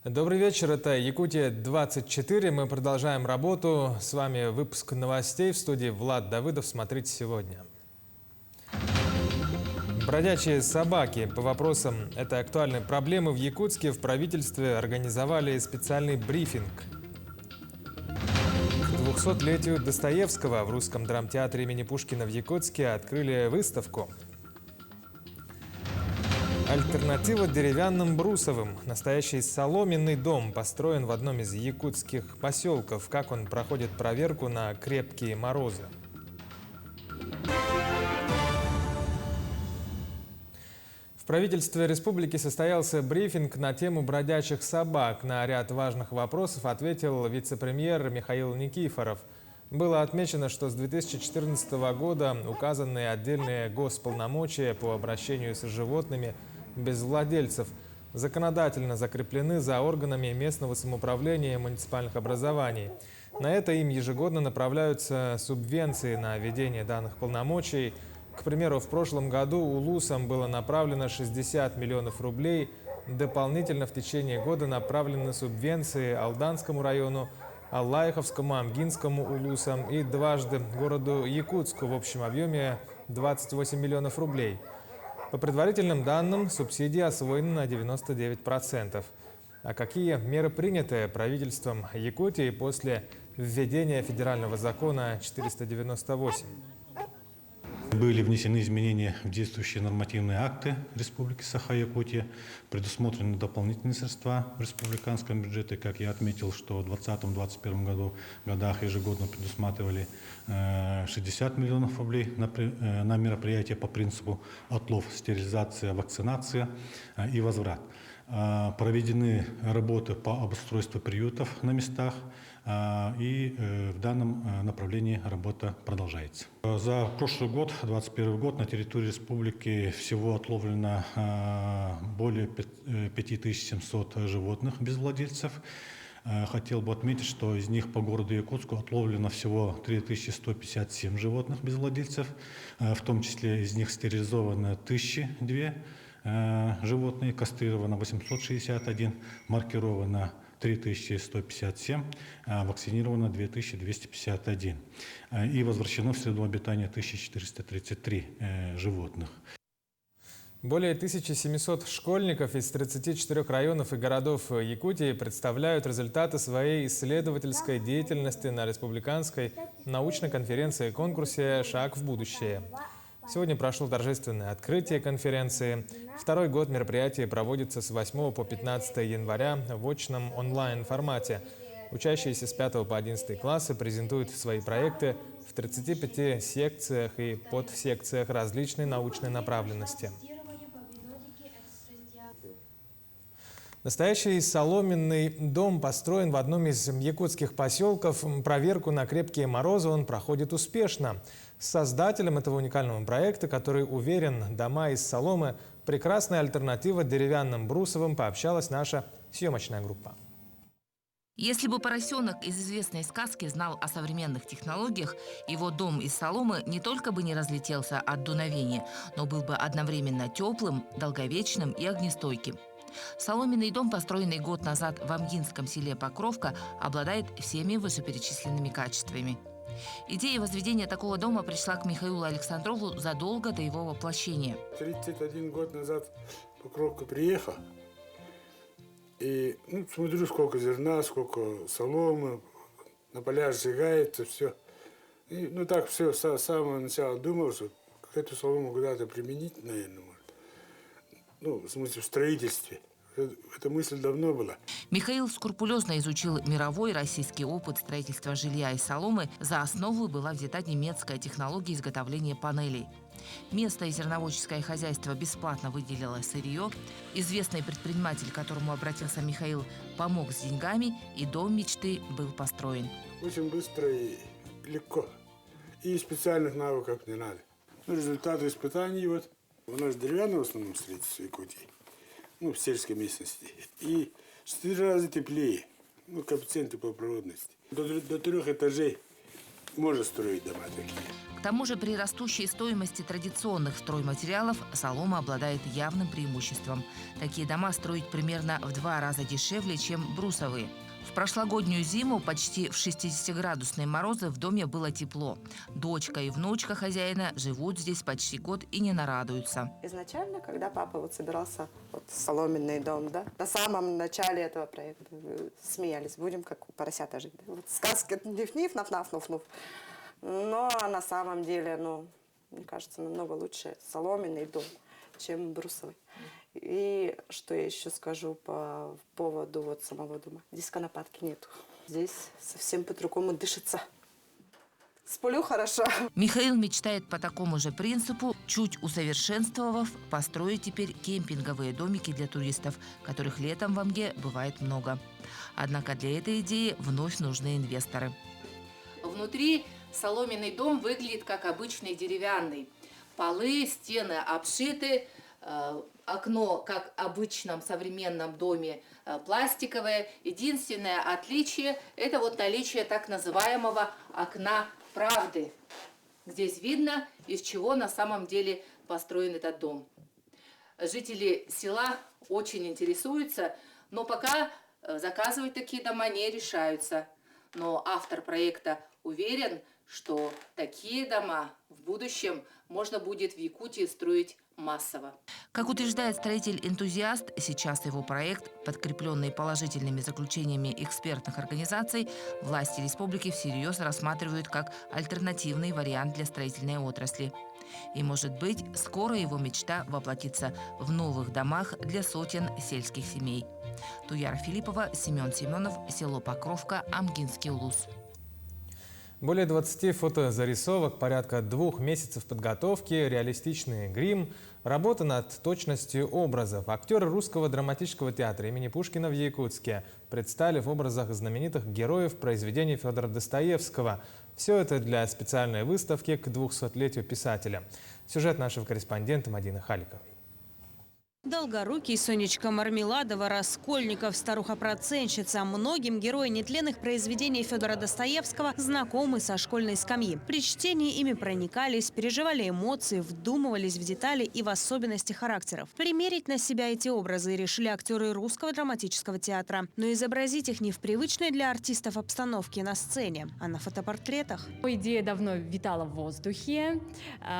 Добрый вечер, это Якутия-24. Мы продолжаем работу. С вами выпуск новостей в студии Влад Давыдов. Смотрите сегодня. Бродячие собаки. По вопросам этой актуальной проблемы в Якутске в правительстве организовали специальный брифинг. К 200-летию Достоевского в Русском драмтеатре имени Пушкина в Якутске открыли выставку. Альтернатива деревянным брусовым. Настоящий соломенный дом построен в одном из якутских поселков. Как он проходит проверку на крепкие морозы? В правительстве республики состоялся брифинг на тему бродячих собак. На ряд важных вопросов ответил вице-премьер Михаил Никифоров. Было отмечено, что с 2014 года указанные отдельные госполномочия по обращению с животными без владельцев законодательно закреплены за органами местного самоуправления и муниципальных образований. На это им ежегодно направляются субвенции на ведение данных полномочий. К примеру, в прошлом году УЛУСам было направлено 60 миллионов рублей. Дополнительно в течение года направлены субвенции Алданскому району, Аллаиховскому, Амгинскому УЛУСам и дважды городу Якутску в общем объеме 28 миллионов рублей. По предварительным данным, субсидии освоены на 99%. А какие меры приняты правительством Якутии после введения федерального закона 498? Были внесены изменения в действующие нормативные акты Республики Саха-Якутия, предусмотрены дополнительные средства в республиканском бюджете. Как я отметил, что в 2020-2021 годах ежегодно предусматривали 60 миллионов рублей на мероприятия по принципу отлов, стерилизация, вакцинация и возврат. Проведены работы по обустройству приютов на местах, и в данном направлении работа продолжается. За прошлый год, 2021 год, на территории республики всего отловлено более 5700 животных без владельцев. Хотел бы отметить, что из них по городу Якутску отловлено всего 3157 животных без владельцев, в том числе из них стерилизовано 1002 животные, кастрировано 861, маркировано 3157, вакцинировано 2251 и возвращено в среду обитания 1433 животных. Более 1700 школьников из 34 районов и городов Якутии представляют результаты своей исследовательской деятельности на республиканской научной конференции и конкурсе «Шаг в будущее». Сегодня прошло торжественное открытие конференции. Второй год мероприятие проводится с 8 по 15 января в очном онлайн-формате. Учащиеся с 5 по 11 классы презентуют свои проекты в 35 секциях и подсекциях различной научной направленности. Настоящий соломенный дом построен в одном из якутских поселков. Проверку на крепкие морозы он проходит успешно. С создателем этого уникального проекта, который уверен, дома из соломы – прекрасная альтернатива деревянным брусовым, пообщалась наша съемочная группа. Если бы поросенок из известной сказки знал о современных технологиях, его дом из соломы не только бы не разлетелся от дуновения, но был бы одновременно теплым, долговечным и огнестойким. Соломенный дом, построенный год назад в амгинском селе Покровка, обладает всеми вышеперечисленными качествами. Идея возведения такого дома пришла к Михаилу Александрову задолго до его воплощения. 31 год назад в Покровку приехал. И смотрю, сколько зерна, сколько соломы, на полях сжигается, все. И, так все с самого начала думал, что эту солому куда-то применить, наверное, может. В смысле, в строительстве. Эта мысль давно была. Михаил скрупулезно изучил мировой и российский опыт строительства жилья из соломы. За основу была взята немецкая технология изготовления панелей. Местное зерноводческое хозяйство бесплатно выделило сырье. Известный предприниматель, к которому обратился Михаил, помог с деньгами, и дом мечты был построен. Очень быстро и легко. И специальных навыков не надо. Результаты испытаний у нас деревянное в основном строительство в Якутии. В сельской местности. И в 4 раза теплее. Коэффициент теплопроводности. До 3 этажей можно строить дома такие. К тому же при растущей стоимости традиционных стройматериалов солома обладает явным преимуществом. Такие дома строить примерно в 2 раза дешевле, чем брусовые. В прошлогоднюю зиму почти в 60-градусные морозы в доме было тепло. Дочка и внучка хозяина живут здесь почти год и не нарадуются. Изначально, когда папа вот собирался соломенный дом, да, на самом начале этого проекта смеялись, будем как у поросята жить. Да? Вот сказки ниф-ниф, наф-наф-нуф-нуф. Но на самом деле, мне кажется, намного лучше соломенный дом, чем брусовый. И что я еще скажу по поводу самого дома. Здесь конопатки нету. Здесь совсем по-другому дышится. Сплю хорошо. Михаил мечтает по такому же принципу, чуть усовершенствовав, построить теперь кемпинговые домики для туристов, которых летом в Амге бывает много. Однако для этой идеи вновь нужны инвесторы. Внутри соломенный дом выглядит как обычный деревянный. Полы, стены обшиты, окно, как в обычном современном доме, пластиковое. Единственное отличие – это наличие так называемого окна правды. Здесь видно, из чего на самом деле построен этот дом. Жители села очень интересуются, но пока заказывать такие дома не решаются. Но автор проекта уверен, что такие дома в будущем можно будет в Якутии строить массово. Как утверждает строитель-энтузиаст, сейчас его проект, подкрепленный положительными заключениями экспертных организаций, власти республики всерьез рассматривают как альтернативный вариант для строительной отрасли. И, может быть, скоро его мечта воплотится в новых домах для сотен сельских семей. Туяра Филиппова, Семен Семенов, село Покровка, Амгинский улус. Более 20 фотозарисовок, порядка 2 месяцев подготовки, реалистичный грим, работа над точностью образов. Актеры Русского драматического театра имени Пушкина в Якутске предстали в образах знаменитых героев произведений Федора Достоевского. Все это для специальной выставки к 200-летию писателя. Сюжет нашего корреспондента Мадины Халиковой. Долгорукий, Сонечка Мармеладова, Раскольников, старуха-процентщица. Многим герои нетленных произведений Федора Достоевского знакомы со школьной скамьи. При чтении ими проникались, переживали эмоции, вдумывались в детали и в особенности характеров. Примерить на себя эти образы решили актеры Русского драматического театра. Но изобразить их не в привычной для артистов обстановке на сцене, а на фотопортретах. Идея давно витала в воздухе.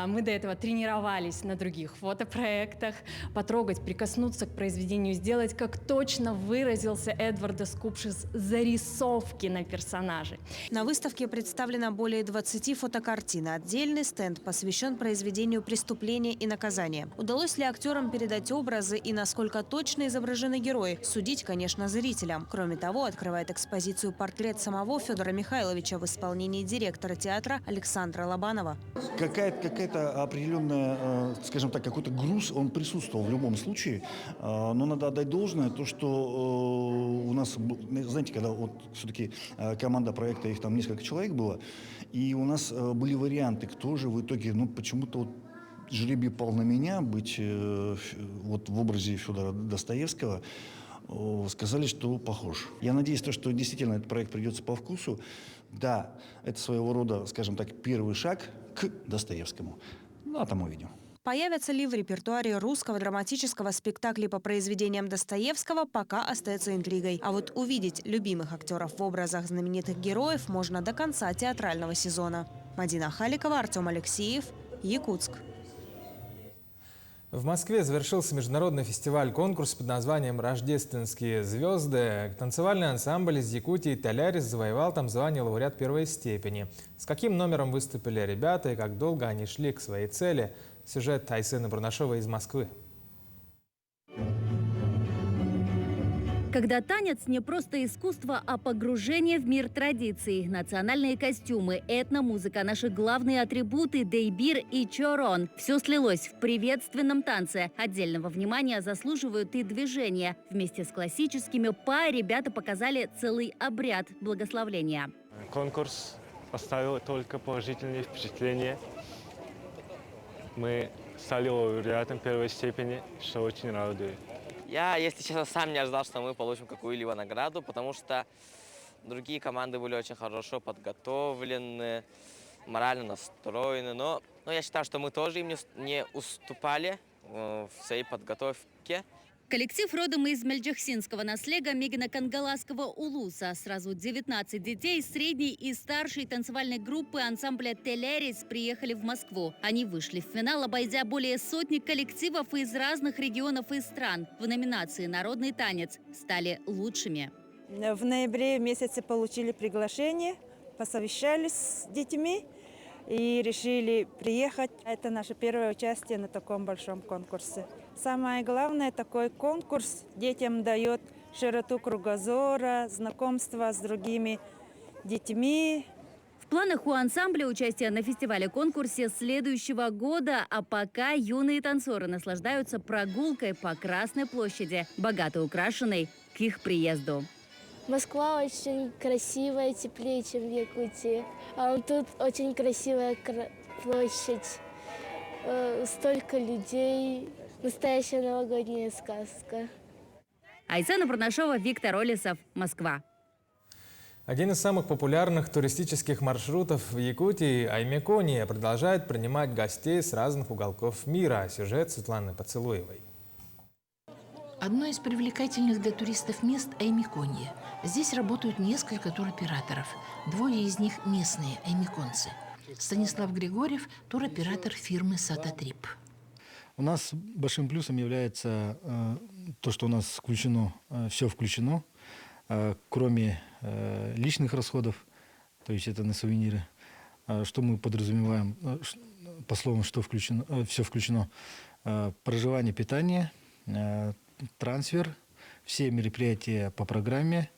Мы до этого тренировались на других фотопроектах. Потрогать, прикоснуться к произведению, сделать, как точно выразился Эдвард Скупшис, зарисовки на персонажей. На выставке представлено более 20 фотокартин. Отдельный стенд посвящен произведению «Преступление и наказание». Удалось ли актерам передать образы и насколько точно изображены герои, судить, конечно, зрителям. Кроме того, открывает экспозицию портрет самого Федора Михайловича в исполнении директора театра Александра Лобанова. Какая-то определенная, скажем так, какой-то груз, он присутствовал в любом случае, но надо отдать должное, то, что у нас, знаете, когда все-таки команда проекта, их там несколько человек было, и у нас были варианты, кто же в итоге, почему-то жребий пал на меня быть в образе Федора Достоевского. Сказали, что похож. Я надеюсь, что действительно этот проект придется по вкусу. Да, это своего рода, скажем так, первый шаг к Достоевскому. А там увидим. Появятся ли в репертуаре Русского драматического спектакля по произведениям Достоевского, пока остается интригой. А вот увидеть любимых актеров в образах знаменитых героев можно до конца театрального сезона. Мадина Халикова, Артем Алексеев, Якутск. В Москве завершился международный фестиваль-конкурс под названием «Рождественские звезды». Танцевальный ансамбль из Якутии «Толярис» завоевал там звание лауреат первой степени. С каким номером выступили ребята и как долго они шли к своей цели – сюжет Айсены Бурнашовой из Москвы. Когда танец не просто искусство, а погружение в мир традиций. Национальные костюмы, этномузыка, наши главные атрибуты дейбир и чорон. Все слилось в приветственном танце. Отдельного внимания заслуживают и движения. Вместе с классическими па ребята показали целый обряд благословления. Конкурс оставил только положительные впечатления. Мы стали лауреатом первой степени, что очень радует. Я, если честно, сам не ожидал, что мы получим какую-либо награду, потому что другие команды были очень хорошо подготовлены, морально настроены. Но я считаю, что мы тоже им не уступали в своей подготовке. Коллектив родом из Мельджахсинского наслега Мегино-Кангаласского улуса. Сразу 19 детей средней и старшей танцевальной группы ансамбля «Телерис» приехали в Москву. Они вышли в финал, обойдя более сотни коллективов из разных регионов и стран. В номинации «Народный танец» стали лучшими. В ноябре месяце получили приглашение, посовещались с детьми и решили приехать. Это наше первое участие на таком большом конкурсе. Самое главное, такой конкурс детям дает широту кругозора, знакомство с другими детьми. В планах у ансамбля участие на фестивале-конкурсе следующего года, а пока юные танцоры наслаждаются прогулкой по Красной площади, богато украшенной к их приезду. Москва очень красивая, теплее, чем в Якутии. А тут очень красивая площадь, столько людей. Настоящая новогодняя сказка. Айсена Пурнашова, Виктор Олесов, Москва. Один из самых популярных туристических маршрутов в Якутии, Аймекония, продолжает принимать гостей с разных уголков мира. Сюжет Светланы Поцелуевой. Одно из привлекательных для туристов мест – Аймеконье. Здесь работают несколько туроператоров. Двое из них – местные аймеконцы. Станислав Григорьев – туроператор фирмы «Сататрип». У нас большим плюсом является то, что у нас включено, все включено, кроме личных расходов, то есть это на сувениры. Что мы подразумеваем, по словам, что включено, все включено: проживание, питание, трансфер, все мероприятия по программе.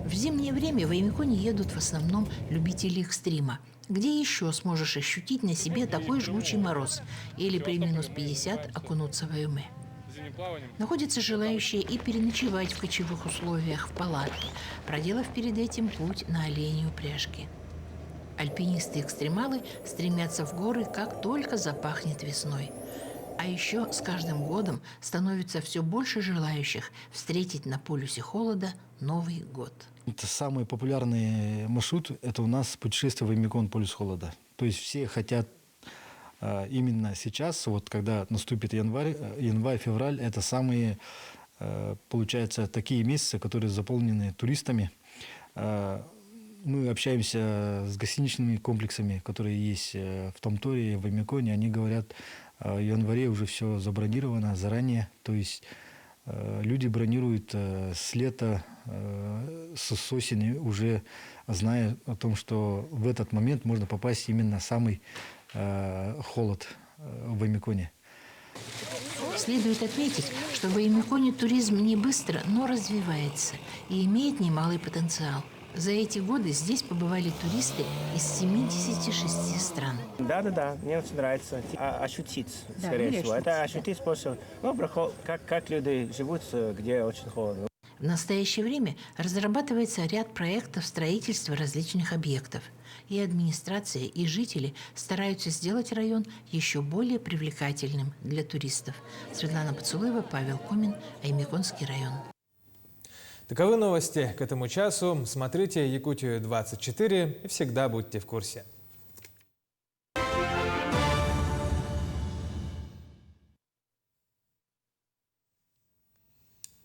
В зимнее время в Аймеконе едут в основном любители экстрима. Где еще сможешь ощутить на себе такой жгучий мороз или при минус 50 окунуться в Аюме? Находятся желающие и переночевать в кочевых условиях в палатке, проделав перед этим путь на оленей упряжке. Альпинисты-экстремалы стремятся в горы, как только запахнет весной. А еще с каждым годом становится все больше желающих встретить на полюсе холода Новый год. Это самый популярный маршрут, это у нас путешествие в Аймекон, полюс холода. То есть все хотят именно сейчас, вот когда наступит январь-февраль, это самые, получается, такие месяцы, которые заполнены туристами. Мы общаемся с гостиничными комплексами, которые есть в Томторе, в Аймеконе. Они говорят, в январе уже все забронировано заранее. То есть люди бронируют с лета, с осени, уже зная о том, что в этот момент можно попасть именно в самый холод в Аймеконе. Следует отметить, что в Аймеконе туризм не быстро, но развивается и имеет немалый потенциал. За эти годы здесь побывали туристы из 76 стран. Да, мне очень нравится ощутить, скорее всего. Это ощутить способ, как люди живут, где очень холодно. В настоящее время разрабатывается ряд проектов строительства различных объектов. И администрация, и жители стараются сделать район еще более привлекательным для туристов. Светлана Поцелуева, Павел Комин, Аймеконский район. Таковы новости к этому часу. Смотрите Якутию 24 и всегда будьте в курсе.